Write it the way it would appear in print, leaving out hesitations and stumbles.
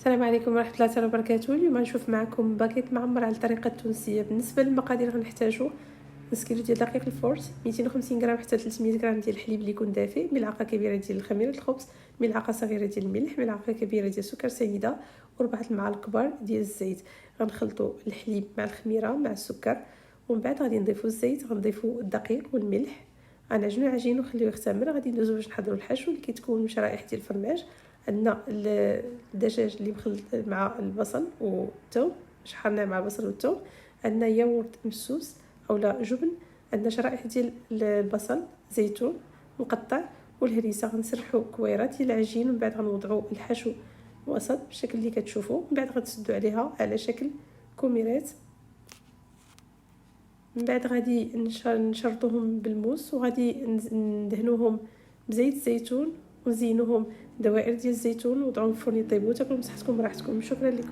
السلام عليكم ورحمه الله تعالى وبركاته. اليوم غنشوف معكم باكيت معمر على الطريقه التونسيه. بالنسبه للمقادير غنحتاجو نص كيلو ديال دقيق الفورت، 250 غرام حتى 300 غرام ديال الحليب اللي يكون دافئ، ملعقه كبيره ديال خميره الخبز، ملعقه صغيره ديال الملح، ملعقه كبيره ديال السكر سنيده، وربعه المعالق كبار ديال الزيت. غنخلطوا الحليب مع الخميره مع السكر، ومن بعد غادي نضيفوا الزيت، غنضيفوا الدقيق والملح، غنعجنوا العجين ونخليوه يختمر. غادي ندوزو باش نحضروا الحشو اللي كيتكون من شرائح ديال الفرماج. عندنا الدجاج اللي مخلط مع البصل والثوم، شحرناه مع البصل والثوم. عندنا ياغورت مسوس اولا جبن، عندنا شرائح ديال البصل، زيتون مقطع، والهريسه. غنسرحوا كويرات ديال العجين، ومن بعد غنوضعوا الحشو وسط بالشكل اللي كتشوفوا. من بعد غتسدوا عليها على شكل كوميرات. من بعد غادي نشرطوهم بالموس، وغادي ندهنوهم بزيت الزيتون ونزينوهم دوائر ديال الزيتون، وضعوهم في الفرن يطيبوا. تاكلوا بصحتكم براحتكم. شكرا لكم.